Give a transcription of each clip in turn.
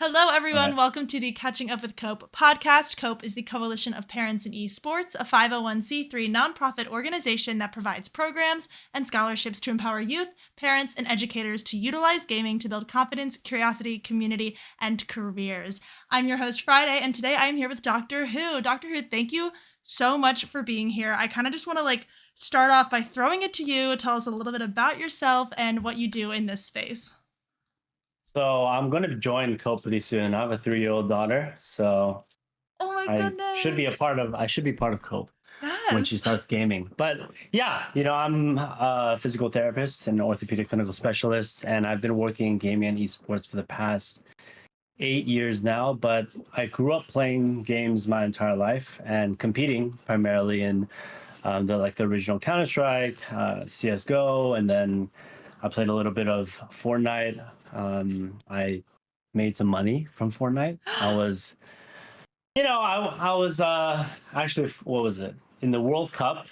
Hello, everyone. Okay. Welcome to the Catching Up with Cope podcast. Cope is the Coalition of Parents in Esports, a 501c3 nonprofit organization that provides programs and scholarships to empower youth, parents, and educators to utilize gaming to build confidence, curiosity, community, and careers. I'm your host, Friday, and today I am here with DrHwu. DrHwu, thank you so much for being here. I kind of just want to start off by throwing it to you. Tell us a little bit about yourself and what you do in this space. So I'm going to join Cope pretty soon. I have a 3-year-old daughter, so Oh my I goodness. should be part of Cope when she Yes. starts gaming. But yeah, I'm a physical therapist and orthopedic clinical specialist, and I've been working in gaming and esports for the past 8 years now. But I grew up playing games my entire life and competing primarily in the original Counter Strike, CS:GO, and then I played a little bit of Fortnite. I made some money from Fortnite. I was actually, what was it? In the World Cup,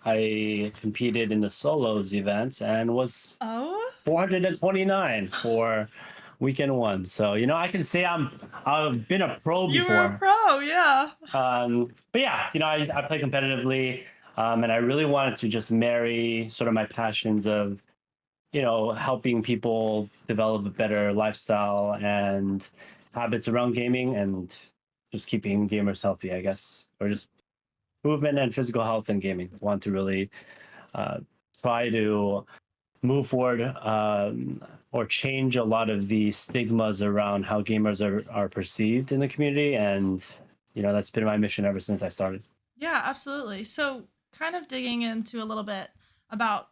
I competed in the solos events and was Oh, 429 for weekend one. So, I can say I've been a pro you were a before. pro, yeah. But yeah, I play competitively, and I really wanted to just marry sort of my passions of helping people develop a better lifestyle and habits around gaming and just keeping gamers healthy, I guess, or just movement and physical health and gaming. Want to really uh, try to move forward or change a lot of the stigmas around how gamers are perceived in the community. And, that's been my mission ever since I started. Yeah, absolutely. So, kind of digging into a little bit about,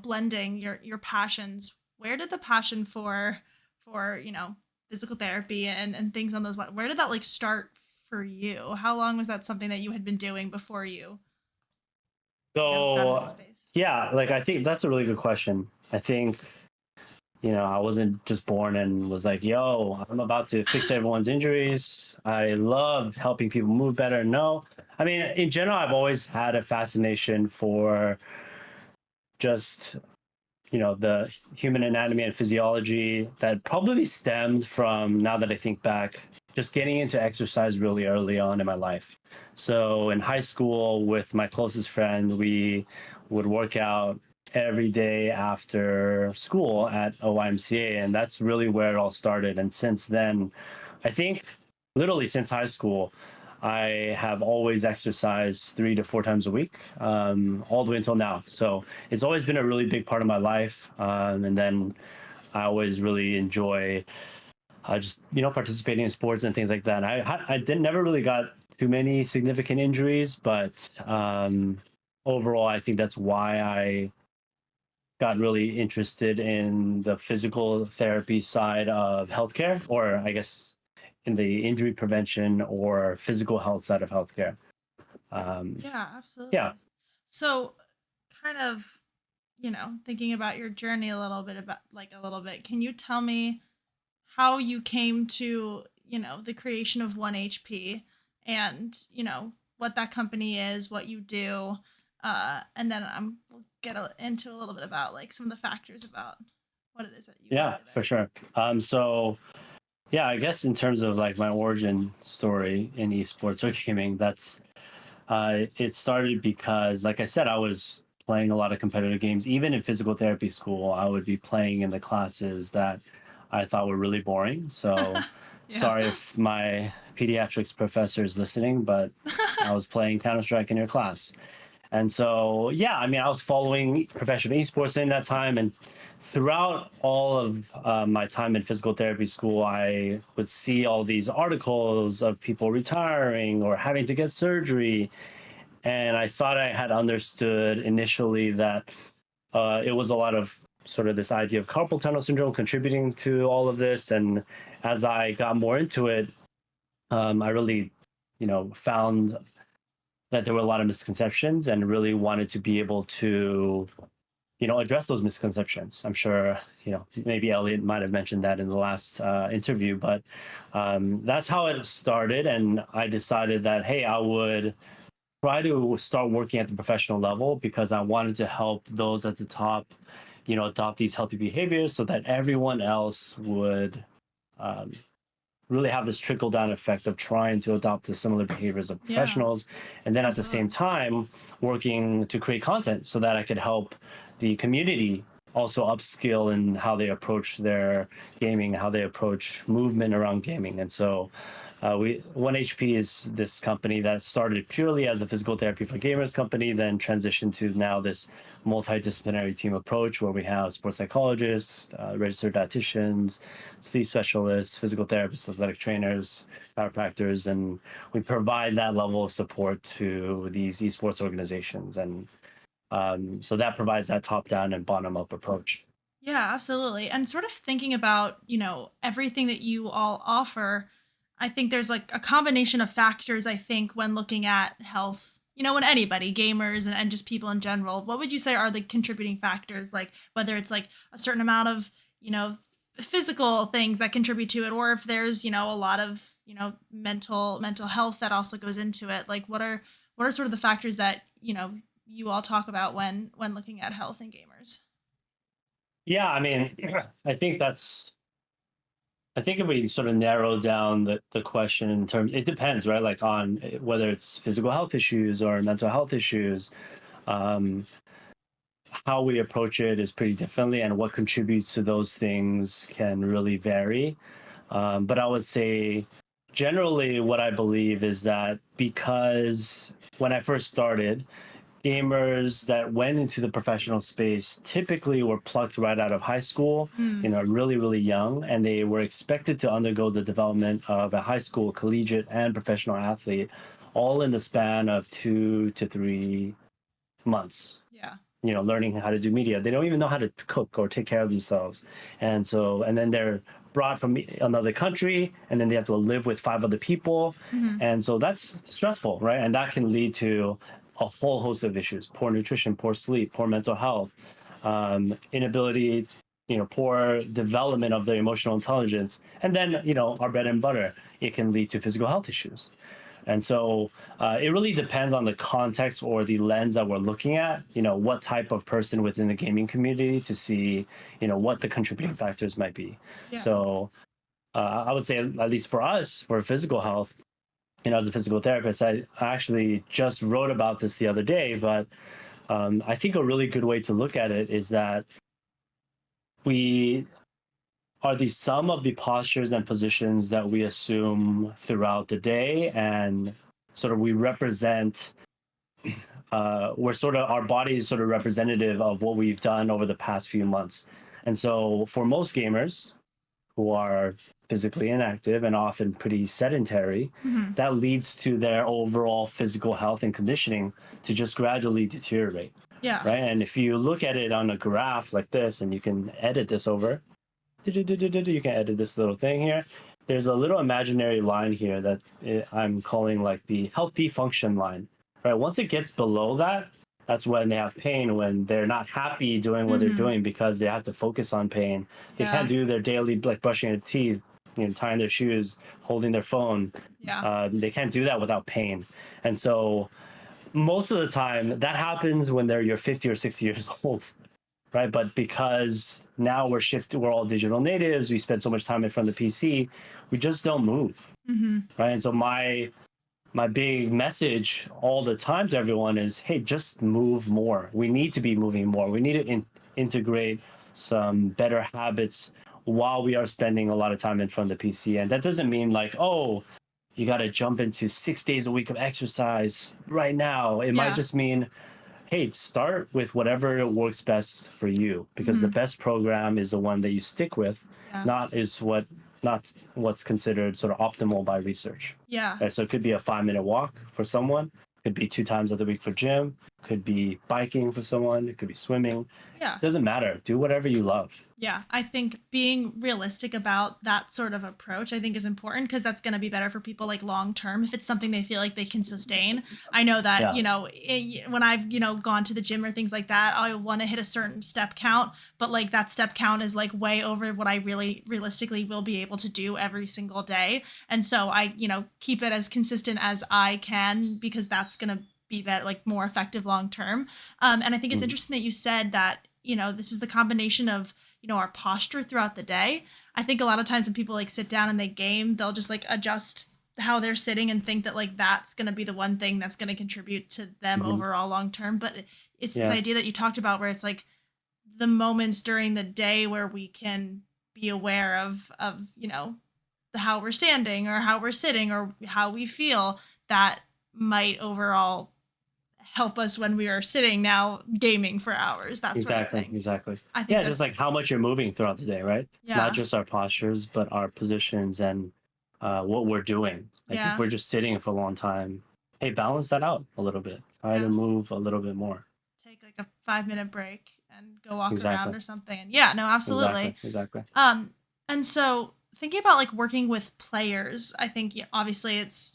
blending your passions. Where did the passion for physical therapy and things on those where did that start for you? How long was that something that you had been doing before you got into the So, space? yeah, I think that's a really good question. I think I wasn't just born and was like, yo, I'm about to fix everyone's injuries. I love helping people move better. No, I mean, in general, I've always had a fascination for just, the human anatomy and physiology that probably stemmed from, now that I think back, just getting into exercise really early on in my life. So in high school, with my closest friend, we would work out every day after school at a YMCA, and that's really where it all started. And since then, I think literally since high school, I have always exercised 3 to 4 times a week, all the way until now. So it's always been a really big part of my life. And then I always really enjoy just participating in sports and things like that. And I didn't never really got too many significant injuries, but overall, I think that's why I got really interested in the physical therapy side of healthcare, or I guess in the injury prevention or physical health side of healthcare. Um, Yeah, yeah. absolutely. So, kind of, thinking about your journey a little bit can you tell me how you came to, the creation of 1HP and, what that company is, what you do. And then we'll get into a little bit about some of the factors about what it is that you Yeah, do for there. sure. So yeah, I guess in terms of my origin story in esports or gaming, that's it started because, like I said, I was playing a lot of competitive games. Even in physical therapy school, I would be playing in the classes that I thought were really boring. So Yeah. sorry if my pediatrics professor is listening, but I was playing Counter Strike in your class. And so, yeah, I mean, I was following professional esports in that time. And throughout all of my time in physical therapy school, I would see all these articles of people retiring or having to get surgery. And I thought I had understood initially that it was a lot of sort of this idea of carpal tunnel syndrome contributing to all of this. And as I got more into it, I really, found that there were a lot of misconceptions and really wanted to be able to address those misconceptions. I'm sure maybe Elliot might have mentioned that in the last interview, but that's how it started. And I decided that, hey, I would try to start working at the professional level because I wanted to help those at the top adopt these healthy behaviors so that everyone else would um, really have this trickle down effect of trying to adopt the similar behaviors of Yeah, professionals. And then at the same absolutely. time, working to create content so that I could help the community also upskill in how they approach their gaming, how they approach movement around gaming. And so we 1HP is this company that started purely as a physical therapy for gamers company, then transitioned to now this multidisciplinary team approach where we have sports psychologists, registered dietitians, sleep specialists, physical therapists, athletic trainers, chiropractors, and we provide that level of support to these esports organizations. And so that provides that top down and bottom up approach. Yeah, absolutely. And sort of thinking about, everything that you all offer, I think there's like a combination of factors, I think, when looking at health, when anybody, gamers and just people in general, what would you say are the contributing factors? Like whether it's like a certain amount of, physical things that contribute to it, or if there's, a lot of, mental health that also goes into it. Like what are sort of the factors that, you all talk about when looking at health and gamers? Yeah, I mean, I think I think if we sort of narrow down the question in terms, it depends, right? Like on whether it's physical health issues or mental health issues, um, how we approach it is pretty differently, and what contributes to those things can really vary. But I would say generally what I believe is that because when I first started, gamers that went into the professional space typically were plucked right out of high school, Mm, really, really young, and they were expected to undergo the development of a high school, collegiate, and professional athlete all in the span of 2 to 3 months. yeah. Learning how to do media. They don't even know how to cook or take care of themselves. And then they're brought from another country, and then they have to live with five other people. Mhm. And so that's stressful, right? And that can lead to a whole host of issues: poor nutrition, poor sleep, poor mental health, inability, poor development of their emotional intelligence. And then, our bread and butter, it can lead to physical health issues. And so it really depends on the context or the lens that we're looking at, what type of person within the gaming community to see, what the contributing factors might be. Yeah. So I would say, at least for us, for physical health, as a physical therapist, I actually just wrote about this the other day, but I think a really good way to look at it is that we are the sum of the postures and positions that we assume throughout the day, and sort of we represent we're sort of, our body is sort of representative of what we've done over the past few months. And so for most gamers who are physically inactive and often pretty sedentary, Mhm. that leads to their overall physical health and conditioning to just gradually deteriorate, Yeah. right? And if you look at it on a graph like this, and you can edit this over, you can edit this little thing here. There's a little imaginary line here that I'm calling like the healthy function line. Right. Once it gets below that, that's when they have pain, when they're not happy doing what they're Mhm. doing because they have to focus on pain. They can't Yeah. do their daily, like brushing their teeth, tying their shoes, holding their phone. Yeah. They can't do that without pain. And so most of the time that happens when you're 50 or 60 years old, right? But because now we're all digital natives, we spend so much time in front of the PC, we just don't move, Mhm. right? And so my big message all the time to everyone is, hey, just move more. We need to be moving more. We need to integrate some better habits while we are spending a lot of time in front of the PC. And that doesn't mean like, oh, you got to jump into 6 days a week of exercise right now. It might Yeah. just mean, hey, start with whatever works best for you, because the Mhm. best program is the one that you stick with, Yeah. not what's considered sort of optimal by research. Yeah. Right? So it could be a 5 minute walk for someone, could be 2 times of the week for gym, could be biking for someone, it could be swimming. Yeah. Doesn't matter. Do whatever you love. Yeah, I think being realistic about that sort of approach, I think is important because that's going to be better for people like long term if it's something they feel like they can sustain. I know that, Yeah. when I've, gone to the gym or things like that, I want to hit a certain step count, but like that step count is like way over what I really realistically will be able to do every single day. And so I, keep it as consistent as I can because that's going to be that like more effective long term. And I think it's Mm. interesting that you said that, this is the combination of our posture throughout the day. I think a lot of times when people like sit down and they game, they'll just like adjust how they're sitting and think that like that's going to be the one thing that's going to contribute to them Hmm. overall long term. But it's this Yeah, idea that you talked about where it's like the moments during the day where we can be aware of how we're standing or how we're sitting or how we feel that might overall help us when we are sitting now gaming for hours, that sort of exactly, thing. exactly. I think Yeah, just that's like how much you're moving throughout the day, right? Not yeah. just our postures, but our positions and what we're doing. Like if Yeah. we're just sitting for a long time, hey, balance that out a little bit. Try to Yeah. move a little bit more. Take like a 5-minute break and go walk around Exactly, or something. And yeah, no, exactly, absolutely. exactly. Um, and so thinking about like working with players, I think obviously it's,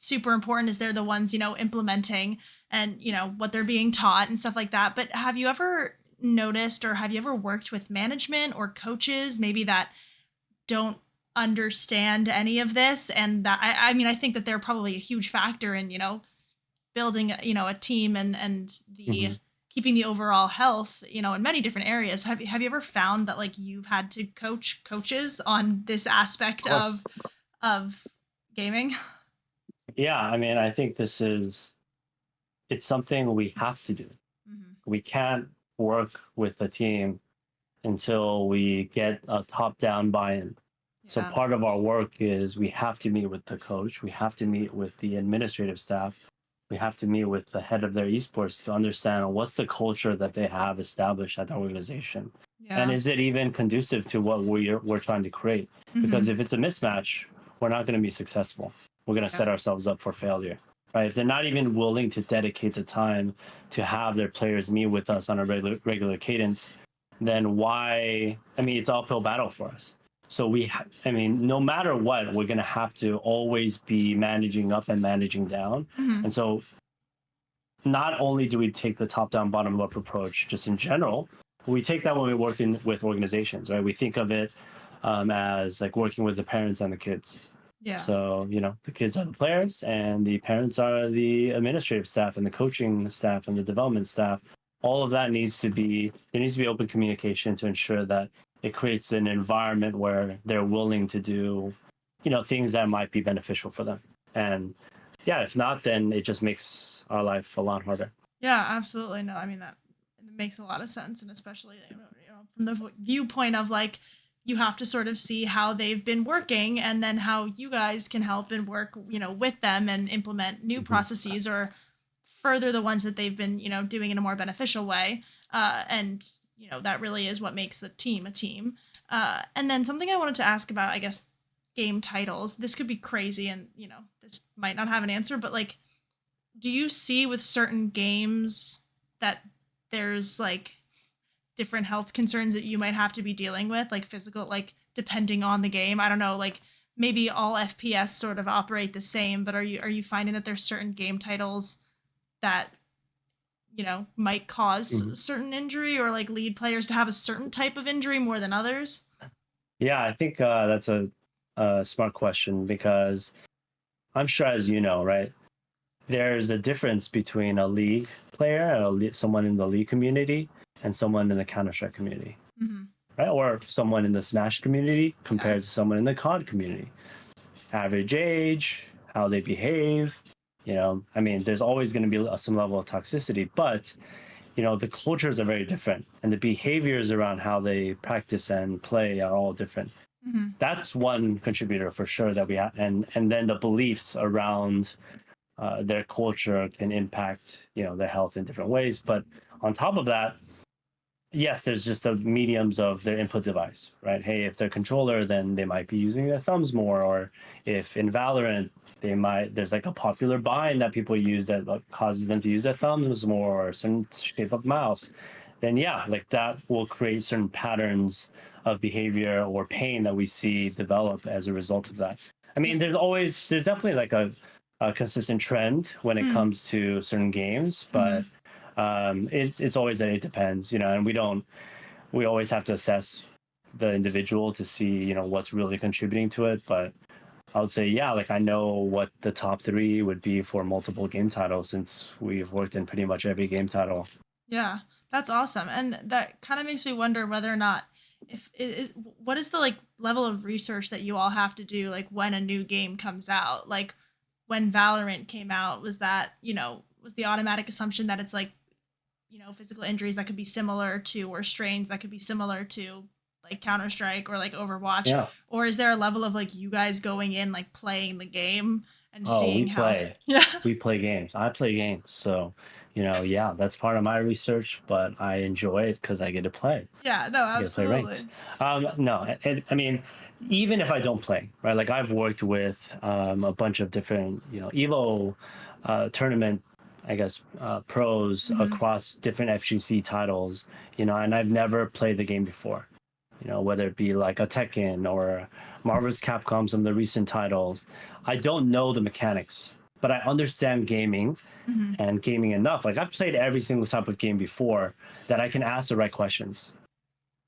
super important as they're the ones, implementing and, what they're being taught and stuff like that. But have you ever noticed or have you ever worked with management or coaches maybe that don't understand any of this? And that, I mean, I think that they're probably a huge factor in, building, a team and the Hmm. keeping the overall health, in many different areas. Have you ever found that like you've had to coach coaches on this Of aspect course. of gaming? Yeah, I mean, I think it's something we have to do. Hmm. We can't work with a team until we get a top-down buy-in. So Yeah. part of our work is we have to meet with the coach, we have to meet with the administrative staff, we have to meet with the head of their esports to understand what's the culture that they have established at the organization. And Yeah. is it even conducive to what we're trying to create? Because Hmm. if it's a mismatch, we're not going to be successful. We're going to Yeah. set ourselves up for failure. Right? If they're not even willing to dedicate the time to have their players meet with us on a regular cadence, then why? I mean, it's uphill battle for us. So I mean, no matter what, we're going to have to always be managing up and managing down. Hmm. And so not only do we take the top down, bottom up approach just in general, we take that when we're working with organizations, right? We think of it as like working with the parents and the kids. Yeah. So, the kids are the players and the parents are the administrative staff and the coaching staff and the development staff. All of that there needs to be open communication to ensure that it creates an environment where they're willing to do, things that might be beneficial for them. And yeah, if not, then it just makes our life a lot harder. Yeah, absolutely. No, I mean that makes a lot of sense, and especially from the viewpoint of like you have to sort of see how they've been working, and then how you guys can help and work, with them and implement new Mhm. processes or further the ones that they've been, doing in a more beneficial way. And that really is what makes a team a team. And then something I wanted to ask about, I guess, game titles. This could be crazy, and this might not have an answer, but like do you see with certain games that there's like different health concerns that you might have to be dealing with, like physical, like depending on the game? I don't know, like maybe all FPS sort of operate the same, but are you finding that there's certain game titles that might cause Mhm. certain injury or like lead players to have a certain type of injury more than others? Yeah, I think that's a smart question because I'm sure, as you know, right, there's a difference between a league player and someone in the league community and someone in the Counter Strike community, Hmm. right? Or someone in the Smash community Yeah. compared to someone in the COD community. Average age, how they behave. I mean, there's always going to be some level of toxicity, but the cultures are very different, and the behaviors around how they practice and play are all different. Hmm. That's one contributor for sure that we have, and then the beliefs around their culture can impact their health in different ways. But on top of that, yes, there's just the mediums of their input device, right? Hey, if they're controller, then they might be using their thumbs more, or if in Valorant, there's like a popular bind that people use that causes them to use their thumbs more, or a certain shape of mouse. Then yeah, like that will create certain patterns of behavior or pain that we see develop as a result of that. I mean, there's definitely like a consistent trend when it Mm-hmm. comes to certain games, but it's always that it depends, and we always have to assess the individual to see, what's really contributing to it. But I would say, yeah, like I know what the top three would be for multiple game titles since we've worked in pretty much every game title. Yeah, that's awesome. And that kind of makes me wonder whether or not if is what is the like level of research that you all have to do like when a new game comes out? Like when Valorant came out, was that, was the automatic assumption that it's like, physical injuries that could be similar to, or strains that could be similar to like Counter Strike or like Overwatch? Yeah. Or is there a level of like you guys going in, like playing the game and Oh, we seeing how, play. yeah. We play games. I play games. So, yeah, that's part of my research, but I enjoy it because I get to play. Yeah, no, I get to play ranked. absolutely. No, I mean, even if I don't play, right? Like I've worked with a bunch of different, Evo tournament, I guess, pros Hmm. across different FGC titles, and I've never played the game before. Whether it be like a Tekken or Marvel's Capcom, some of the recent titles. I don't know the mechanics, but I understand gaming Hmm. and gaming enough. Like I've played every single type of game before that I can ask the right questions,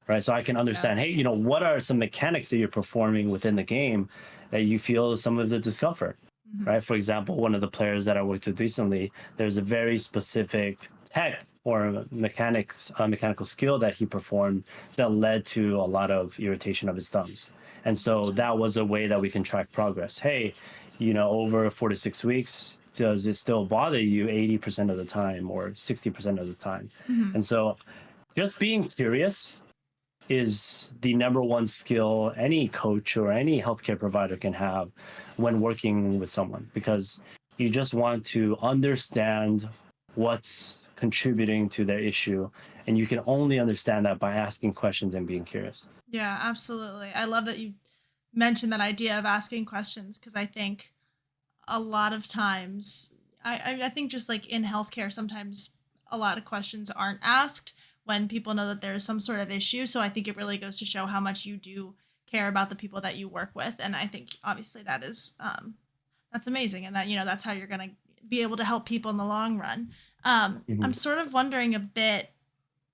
right? So I can Yeah. understand, hey, what are some mechanics that you're performing within the game that you feel some of the discomfort, Hmm. right? For example, one of the players that I worked with recently, there's a very specific tech or mechanical skill that he performed that led to a lot of irritation of his thumbs. And so Interesting. that was a way that we can track progress. Hey, over 4 to 6 weeks, does it still bother you 80% of the time or 60% of the time? Hmm. And so just being curious is the number one skill any coach or any healthcare provider can have when working with someone, because you just want to understand what's contributing to their issue, and you can only understand that by asking questions and being curious. Yeah, absolutely. I love that you mentioned that idea of asking questions, because I think a lot of times, I think just like in healthcare, sometimes a lot of questions aren't asked when people know that there's some sort of issue. So I think it really goes to show how much you do care about the people that you work with, and I think obviously that is that's amazing, and that that's how you're gonna be able to help people in the long run. I'm Mhm. sort of wondering a bit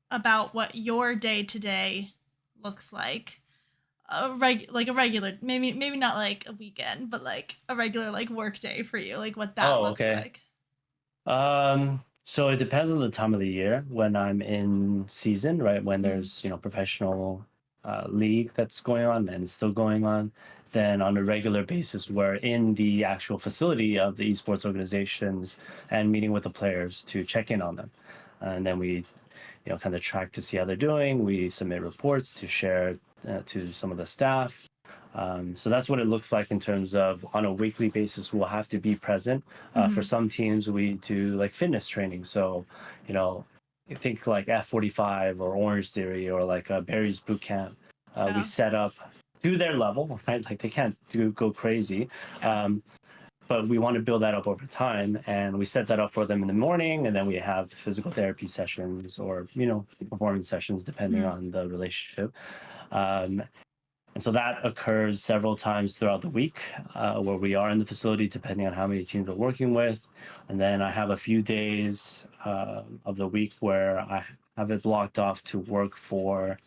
about what your day to day looks like, like a regular, maybe not like a weekend, but like a regular like work day for you, like what that Oh, looks okay. like. So it depends on the time of the year when I'm in season, right? When Mhm. there's, professional league that's going on and still going on. Then on a regular basis, we're in the actual facility of the esports organizations and meeting with the players to check in on them. And then we, kind of track to see how they're doing. We submit reports to share to some of the staff. So that's what it looks like in terms of on a weekly basis, we'll have to be present. For Mhm. some teams, we do like fitness training. So, you know, I think like F45 or Orange Theory or like Barry's Boot Camp, we Yeah. set up to their level, right? Like they can't go crazy. Yeah. Um, but we want to build that up over time, and we set that up for them in the morning, and then we have physical therapy sessions or performance sessions depending Mhm. on the relationship. um, and so that occurs several times throughout the week, where we are in the facility, depending on how many teams we're working with. And then I have a few days of the week where I have it blocked off to work for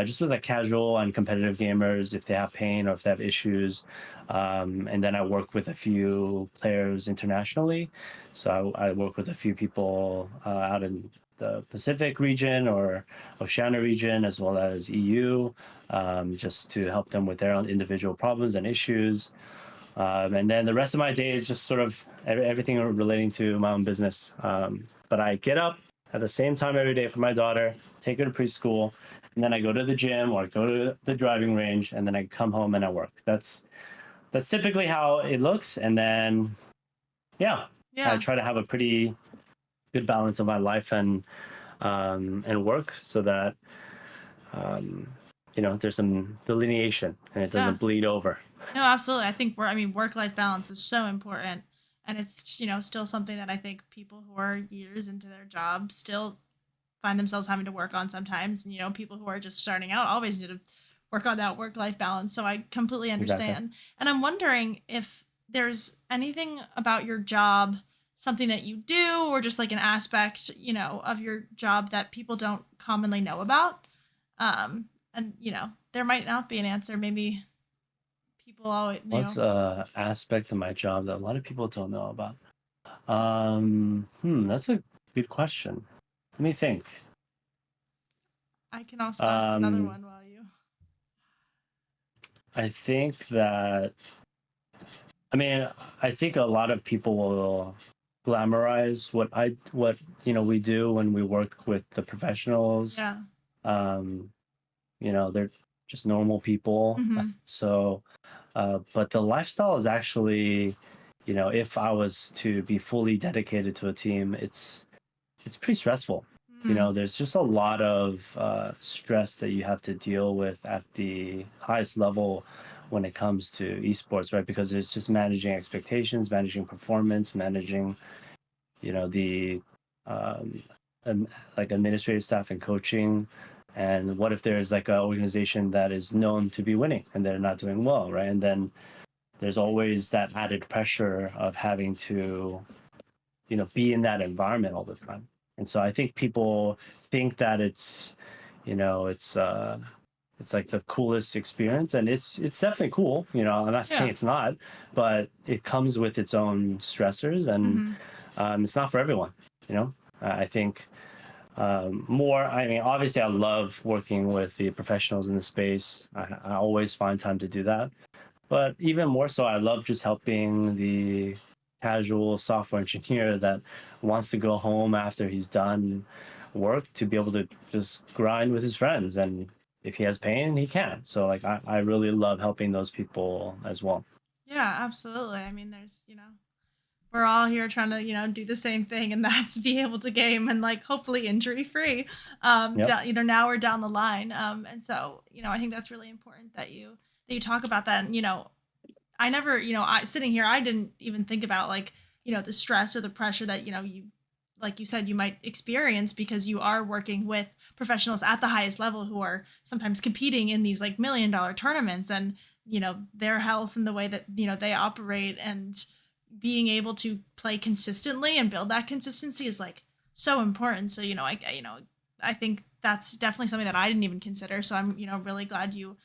just with the casual and competitive gamers if they have pain or if they have issues. And then I work with a few players internationally. So I work with a few people out in the Pacific region or Oceania region, as well as EU, just to help them with their own individual problems and issues. And then the rest of my day is just sort of everything relating to my own business. But I get up at the same time every day for my daughter, take her to preschool, and then I go to the gym or I go to the driving range, and then I come home and I work. That's typically how it looks. And then yeah, I Yeah. try to have a pretty good balance of my life and work so that um, there's some delineation and it Yeah. doesn't bleed over. No, absolutely. I think work life balance is so important, and it's still something that I think people who are years into their job still find themselves having to work on sometimes. And people who are just starting out always need to work on that work life balance. So I completely Exactly. understand. And I'm wondering if there's anything about your job, something that you do, or just like an aspect, of your job that people don't commonly know about. And there might not be an answer. Maybe people always, What's a aspect of my job that a lot of people don't know about? That's a good question. Let me think. I can also ask another Um, one while you. I think that, I mean, I think a lot of people will glamorize what we do when we work with the professionals. Yeah. Um, they're just normal people. Mm-hmm. So, but the lifestyle is actually, if I was to be fully dedicated to a team, it's pretty stressful. Mm. There's just a lot of stress that you have to deal with at the highest level when it comes to esports, right? Because it's just managing expectations, managing performance, managing, the um, like administrative staff and coaching. And what if there's like an organization that is known to be winning and they're not doing well, right? And then there's always that added pressure of having to, be in that environment all the time. And so I think people think that it's like the coolest experience, and it's definitely cool. I'm not saying Yeah. it's not, but it comes with its own stressors, and Mm-hmm. it's not for everyone. I think more. I mean, obviously, I love working with the professionals in the space. I always find time to do that, but even more so, I love just helping the casual software engineer that wants to go home after he's done work to be able to just grind with his friends. And if he has pain, he can. So, like, I really love helping those people as well. Yeah, absolutely. I mean, we're all here trying to, do the same thing, and that's be able to game and like hopefully injury free, Yep. either now or down the line. And so, I think that's really important that you talk about that. And, I never, I sitting here, I didn't even think about like, the stress or the pressure that, you, like you said, you might experience because you are working with professionals at the highest level who are sometimes competing in these like $1 million tournaments, and, their health and the way that, they operate, and being able to play consistently and build that consistency is like so important. So, I think that's definitely something that I didn't even consider. So I'm, really glad you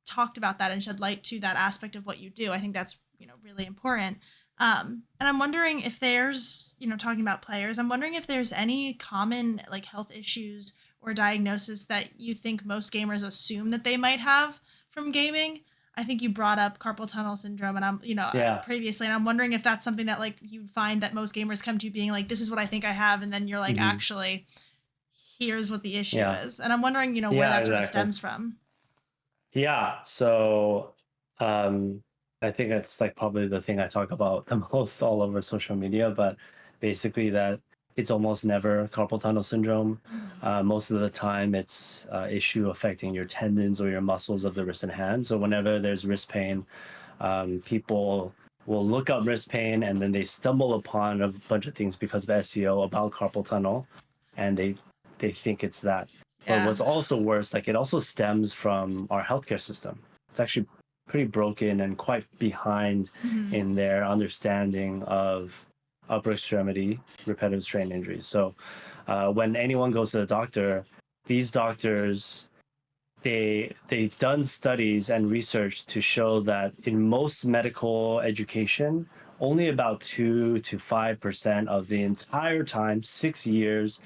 talked about that and shed light to that aspect of what you do. I think that's, really important. And I'm wondering if there's, talking about players, I'm wondering if there's any common like health issues or diagnosis that you think most gamers assume that they might have from gaming. I think you brought up carpal tunnel syndrome, and I'm, Yeah. previously, and I'm wondering if that's something that like you find that most gamers come to being like, this is what I think I have, and then you're like, Hmm. actually, here's what the issue Yeah. is, and I'm wondering, where Yeah. that sort of Exactly. stems from. Yeah. So, um, I think that's like probably the thing I talk about the most all over social media, but basically that it's almost never carpal tunnel syndrome. Mm-hmm. Most of the time, it's issue affecting your tendons or your muscles of the wrist and hand. So whenever there's wrist pain, people will look up wrist pain and then they stumble upon a bunch of things because of SEO about carpal tunnel, and they think it's that. But Yeah. what's also worse, like it also stems from our healthcare system. It's actually pretty broken and quite behind Mm-hmm. in their understanding of upper extremity repetitive strain injuries. So when anyone goes to the doctor, these doctors they've done studies and research to show that in most medical education, only about 2 to 5% of the entire time, 6 years,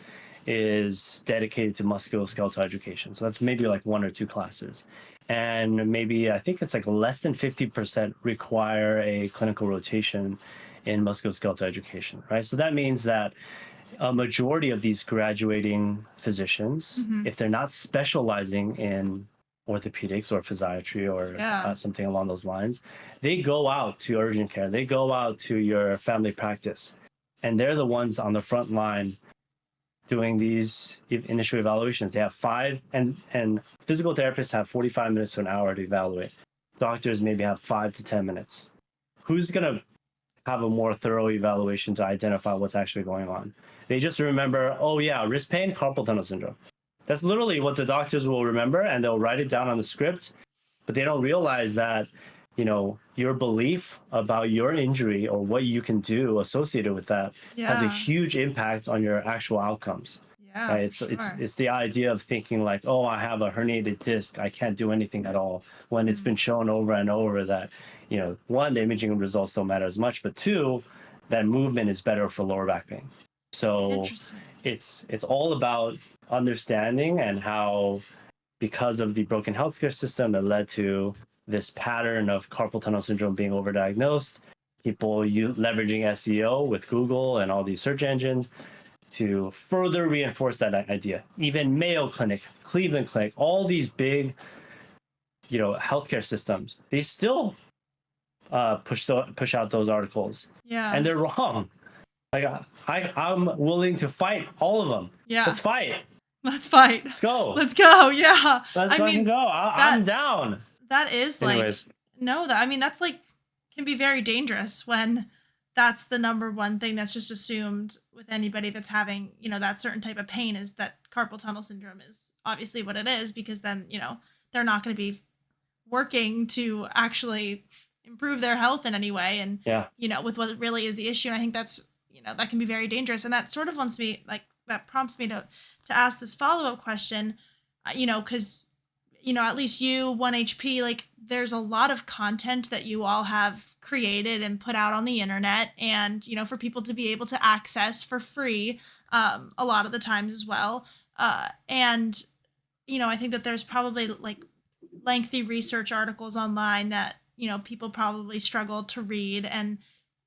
is dedicated to musculoskeletal education. So that's maybe like one or two classes. And maybe I think it's like less than 50% require a clinical rotation in musculoskeletal education, right? So that means that a majority of these graduating physicians, Mm-hmm. if they're not specializing in orthopedics or physiatry or Yeah. something along those lines, they go out to urgent care, they go out to your family practice, and they're the ones on the front line doing these initial evaluations. They have five, and physical therapists have 45 minutes to an hour to evaluate. Doctors maybe have 5 to 10 minutes. Who's gonna have a more thorough evaluation to identify what's actually going on? They just remember, oh yeah, wrist pain, carpal tunnel syndrome. That's literally what the doctors will remember, and they'll write it down on the script, but they don't realize that, your belief about your injury or what you can do associated with that has a Yeah. huge impact on your actual outcomes. Yeah, Right? for It's sure. it's the idea of thinking like, oh, I have a herniated disc, I can't do anything at all. When it's Mm-hmm. been shown over and over that, one, the imaging results don't matter as much, but two, that movement is better for lower back pain. So Interesting. it's all about understanding and how, because of the broken healthcare system, that led to this pattern of carpal tunnel syndrome being overdiagnosed, people leveraging SEO with Google and all these search engines to further reinforce that idea. Even Mayo Clinic, Cleveland Clinic, all these big, healthcare systems, they still push out those articles, Yeah. and they're wrong. Like I'm willing to fight all of them. Yeah. Let's fight. Let's fight. Let's go. Let's go. Yeah. Let's fucking go. I'm down. That is Anyways. that's like can be very dangerous when that's the number one thing that's just assumed with anybody that's having, that certain type of pain is that carpal tunnel syndrome is obviously what it is, because then, they're not going to be working to actually improve their health in any way. And, with what really is the issue. And I think that's, that can be very dangerous. And that sort of that prompts me to ask this follow-up question, because, at least you, 1HP, like there's a lot of content that you all have created and put out on the internet, and, for people to be able to access for free a lot of the times as well. And, I think that there's probably like lengthy research articles online that, people probably struggle to read. And,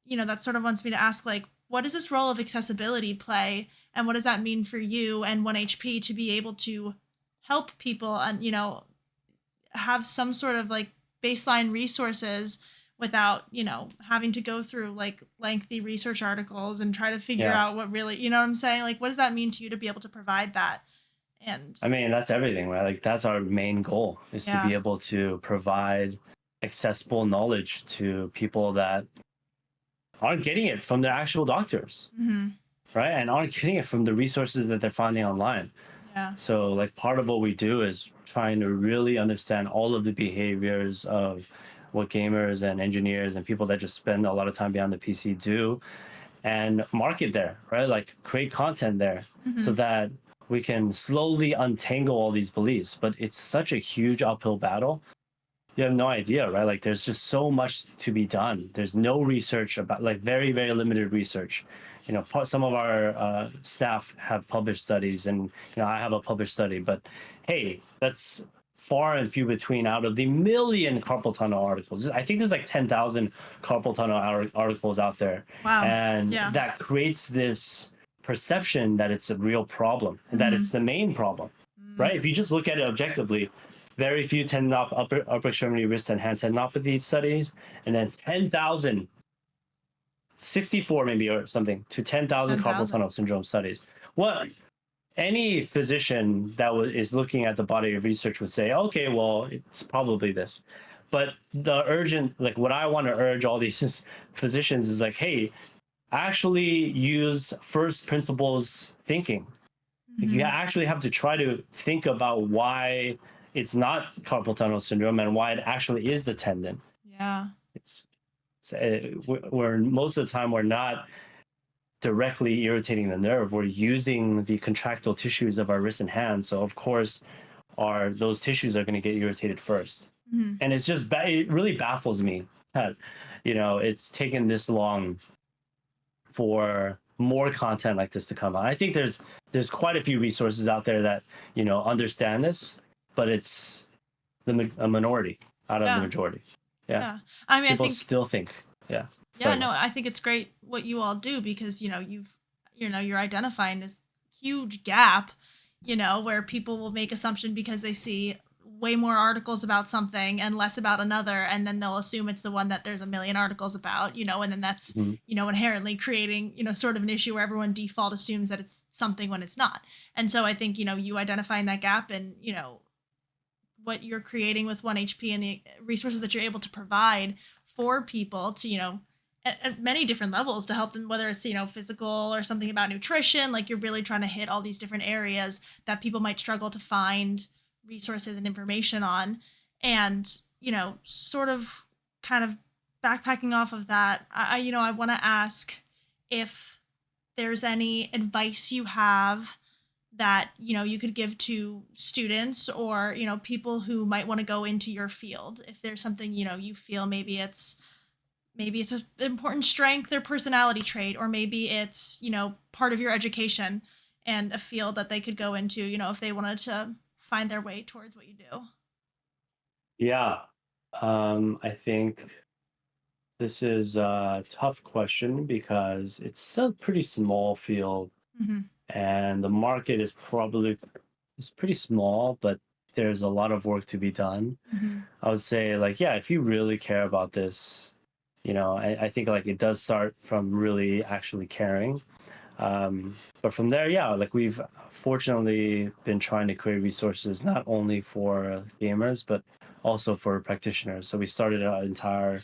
that sort of wants me to ask, like, what does this role of accessibility play? And what does that mean for you and 1HP to be able to help people and, have some sort of like baseline resources without, having to go through like lengthy research articles and try to figure out what really, you know what I'm saying? Like, what does that mean to you to be able to provide that? And I mean, that's everything, right? Like that's our main goal, is to be able to provide accessible knowledge to people that aren't getting it from their actual doctors, right? And aren't getting it from the resources that they're finding online. Yeah. So like part of what we do is trying to really understand all of the behaviors of what gamers and engineers and people that just spend a lot of time behind the PC do, and market there, right? Like create content there so that we can slowly untangle all these beliefs. But it's such a huge uphill battle. You have no idea, right? Like there's just so much to be done. There's no research about, like very, very limited research. Some of our staff have published studies, and I have a published study, but hey, that's far and few between out of the million carpal tunnel articles. I think there's like 10,000 carpal tunnel articles out there. Wow. And that creates this perception that it's a real problem, and that it's the main problem, right? If you just look at it objectively, very few upper extremity, wrist, and hand tendinopathy studies, and then 10,000, 64 maybe or something, to 10,000 carpal tunnel syndrome studies. What any physician that is looking at the body of research would say, okay, well, it's probably this. But what I want to urge all these physicians is like, hey, actually use first principles thinking. You actually have to try to think about why it's not carpal tunnel syndrome and why it actually is the tendon. Yeah. We're most of the time we're not directly irritating the nerve. We're using the contractile tissues of our wrist and hand. So of course, those tissues are going to get irritated first. And it's just it really baffles me that it's taken this long for more content like this to come out. I think there's quite a few resources out there that understand this, but it's a minority out of the majority. Yeah. I mean, people I think still think. Yeah. Yeah, no, I think it's great what you all do, because you're identifying this huge gap, where people will make assumption because they see way more articles about something and less about another, and then they'll assume it's the one that there's a million articles about, and then that's inherently creating sort of an issue where everyone default assumes that it's something when it's not. And so I think you identifying that gap and what you're creating with 1HP and the resources that you're able to provide for people to at many different levels to help them, whether it's physical or something about nutrition, like you're really trying to hit all these different areas that people might struggle to find resources and information on. And sort of kind of backpacking off of that, I want to ask if there's any advice you have that you could give to students or people who might want to go into your field. If there's something you feel maybe it's an important strength or personality trait, or maybe it's part of your education and a field that they could go into if they wanted to find their way towards what you do. Yeah. I think this is a tough question because it's a pretty small field Mm-hmm. and the market is probably it's pretty small, but there's a lot of work to be done. Mm-hmm. I would say like, yeah, if you really care about this, I think like it does start from really actually caring. But from there, yeah, like we've fortunately been trying to create resources not only for gamers, but also for practitioners. So we started an entire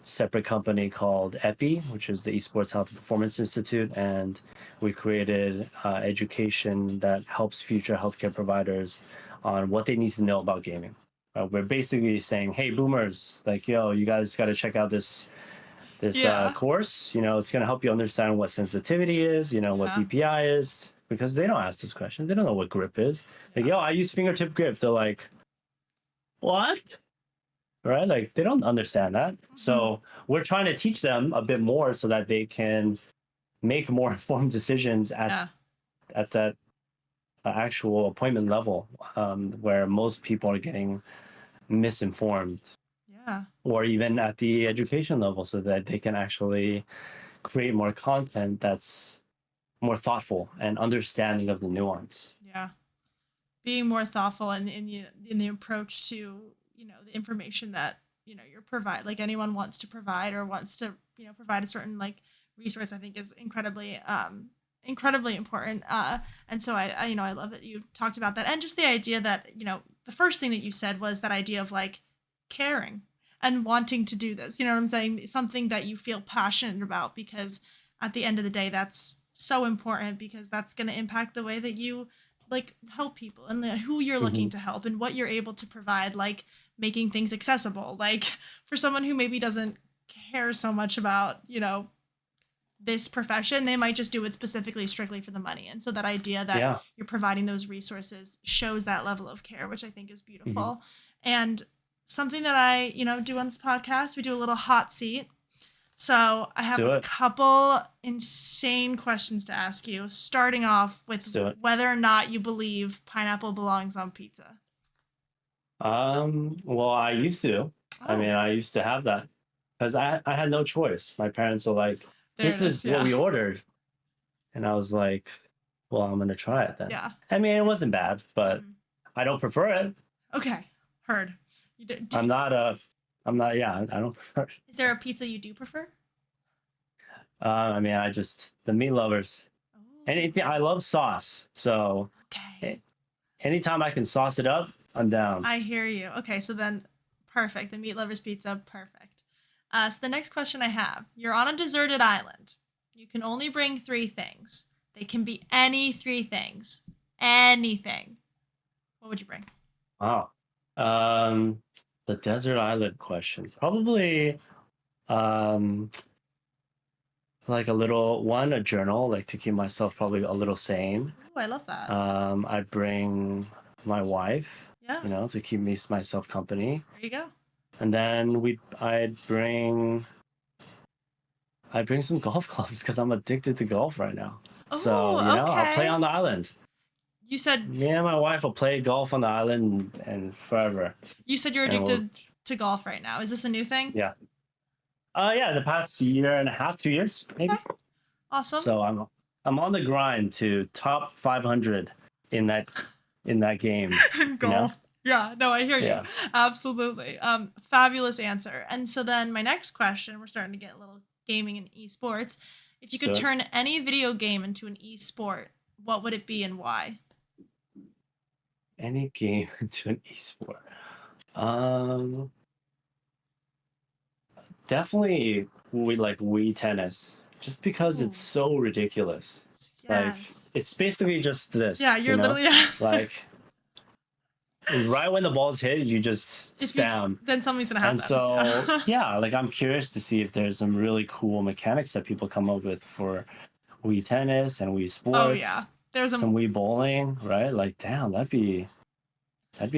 separate company called EPI, which is the Esports Health and Performance Institute. And we created education that helps future healthcare providers on what they need to know about gaming. We're basically saying, hey, boomers, like, yo, you guys got to check out this Yeah. course. It's going to help you understand what sensitivity is, what Yeah. DPI is, because they don't ask this question. They don't know what grip is. Like, Yeah. yo, I use fingertip grip. They're like, what? Right? Like, they don't understand that. Mm-hmm. So we're trying to teach them a bit more so that they can make more informed decisions Yeah. at that actual appointment level, where most people are getting misinformed, Yeah. or even at the education level, so that they can actually create more content that's more thoughtful and understanding of the nuance. Yeah. Being more thoughtful in the approach to the information that you're provide like anyone wants to provide or wants to provide a certain like resource. I think is incredibly important. And so I I love that you talked about that, and just the idea that the first thing that you said was that idea of like caring and wanting to do this. You know what I'm saying? Something that you feel passionate about, because at the end of the day that's so important, because that's going to impact the way that you like help people and who you're looking Mm-hmm. to help and what you're able to provide, like making things accessible, like for someone who maybe doesn't care so much about this profession, they might just do it specifically strictly for the money. And so that idea that Yeah. you're providing those resources shows that level of care, which I think is Mm-hmm. beautiful. And something that I do on this podcast, we do a little hot seat. So I Let's have do a it. couple insane questions to ask you, starting off with Let's do it. whether or not you believe pineapple belongs on pizza. Well, I used to. I mean, Oh, I used to have that because I had no choice. My parents were like, there this it is. is what Yeah. we ordered. And I was like, well, I'm going to try it then. Yeah. I mean, it wasn't bad, but Mhm. I don't prefer it. Okay. Heard. I'm not a, I'm not, yeah, I don't prefer it. Is there a pizza you do prefer? I mean, the meat lovers. Oh, Anything, I love sauce. So okay. a- anytime I can sauce it up, I'm down. I hear you. Okay, so then perfect. The meat lovers pizza, perfect. So the next question I have: you're on a deserted island. You can only bring three things. They can be any three things. Anything. What would you bring? Wow. Um, the desert island question. Probably um like a journal, like to keep myself probably a little sane. Ooh, I love that. I'd bring my wife, Yeah, to keep myself company. there you go. And then I'd bring some golf clubs because I'm addicted to golf right now. So, Oh, I'll play okay. on the island. You said Me and my wife will play golf on the island and forever. you said you're And we'll addicted to golf right now. Is this a new thing? yeah. Yeah, the past year and a half, 2 years, maybe. Okay, awesome. So I'm on the grind to top 500 in that game, you know? Golf. Yeah, no, I hear you. Yeah. Absolutely. Fabulous answer. And so then my next question, we're starting to get a little gaming and esports. If you could So turn any video game into an esport, what would it be and why? any game into an esport. Um, Definitely we like Wii tennis, just because it's Ooh, so ridiculous. Like yes. it's basically just Yeah, this, you're literally like right when the ball's hit, you just if you spam. then something's gonna And happen. so, Yeah. yeah, like I'm curious to see if there's some really cool mechanics that people come up with for Wii tennis and Wii Oh yeah. sports, There's a some Wii bowling, right? Like, damn, that'd be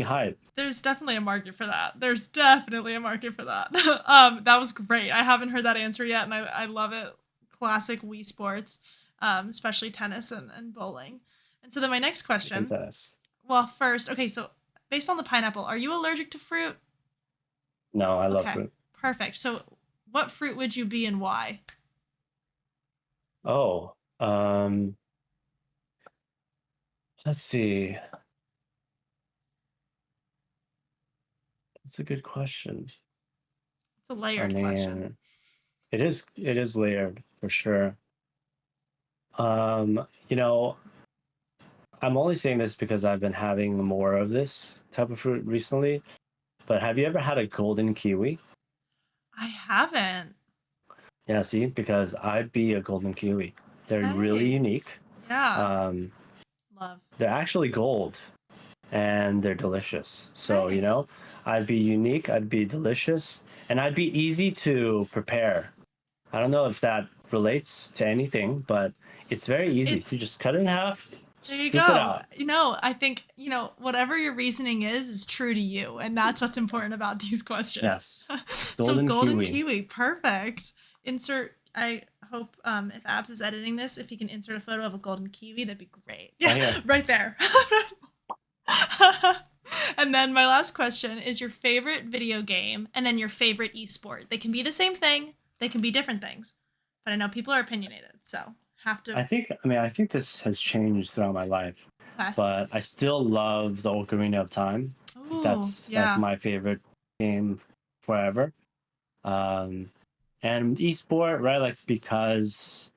hype. there's definitely a market for that. There's definitely a market for that. That was great. I haven't heard that answer yet, and I love it. Classic Wii sports, especially tennis and bowling. And so then my next And question. tennis. Well, first, okay, so based on the pineapple, are you allergic to fruit? No, I love Okay, fruit. perfect. So what fruit would you be and why? Oh, let's see. That's a good question. It's a I layered question. mean, it is layered for sure. You know, I'm only saying this because I've been having more of this type of fruit recently. But have you ever had a golden kiwi? I haven't. Yeah, see, because I'd be a golden kiwi. They're really Okay. unique. Yeah. Um, Love. they're actually gold and they're delicious. So, Okay. I'd be unique, I'd be delicious, and I'd be easy to prepare. I don't know if that relates to anything, but it's very easy. You It's just cut it in half, There you scoop it go. out. I think, whatever your reasoning is true to you. And that's what's important about these questions. Yes. So, Golden golden kiwi. kiwi, perfect. I hope if Abs is editing this, if he can insert a photo of a golden kiwi, that'd be great. Right Yeah, here. right there. And then my last question is your favorite video game and then your favorite esport. They can be the same thing, they can be different things. But I know people are opinionated, so have to. I think this has changed throughout my life, Okay. but I still love the Ocarina of Time. Ooh, That's like yeah. my favorite game forever. Um, and esport, right? Like because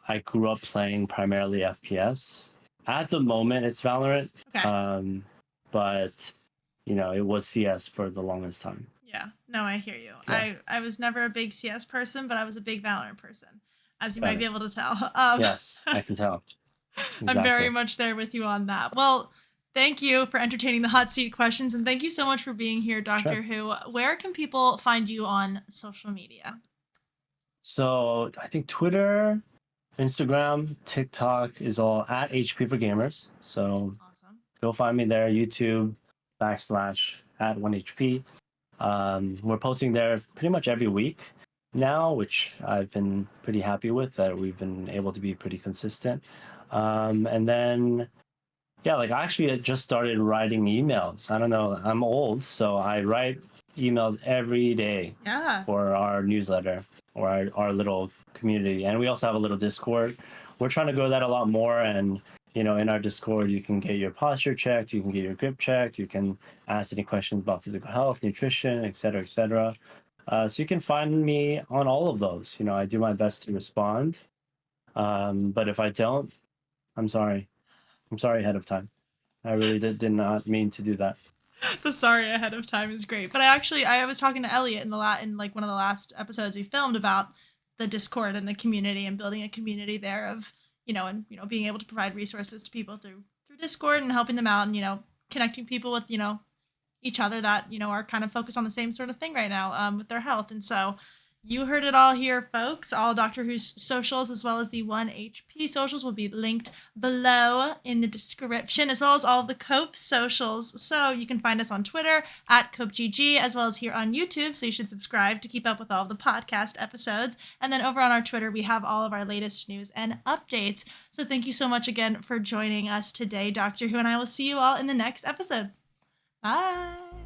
I grew up playing primarily FPS. At the moment, it's Valorant, Okay. but it was CS for the longest time. Yeah. No, I hear you. Yeah, I was never a big CS person, but I was a big Valorant person, as you got might be it. able to tell. Yes, I can tell. I'm very Exactly. much there with you on that. Well, thank you for entertaining the hot seat questions, and thank you so much for being here, Sure. Dr. Who. Where can people find you on social media? So I think Twitter, Instagram, TikTok is all at HP for Gamers. So Awesome. go find me there. YouTube /at 1HP. We're posting there pretty much every week now, which I've been pretty happy with. That we've been able to be pretty consistent. And then yeah, like I actually had just started writing emails. I don't know. I'm old, so I write emails every day Yeah. for our newsletter or our little community. And we also have a little Discord. We're trying to grow that a lot more. And, in our Discord, you can get your posture checked, you can get your grip checked, you can ask any questions about physical health, nutrition, et cetera, et cetera. So you can find me on all of those. I do my best to respond. But if I don't, I'm sorry. I'm sorry ahead of time. I really did not mean to do that. The sorry ahead of time is great. But I was talking to Elliot in like one of the last episodes we filmed about the Discord and the community and building a community there of, being able to provide resources to people through Discord and helping them out and, connecting people with, each other that, are kind of focused on the same sort of thing right now with their health. And so you heard it all here, folks. All Doctor Who's socials, as well as the 1HP socials, will be linked below in the description, as well as all of the Cope socials. So you can find us on Twitter at CopeGG, as well as here on YouTube. So you should subscribe to keep up with all of the podcast episodes. And then over on our Twitter, we have all of our latest news and updates. So thank you so much again for joining us today, Doctor Who, and I will see you all in the next episode. Bye.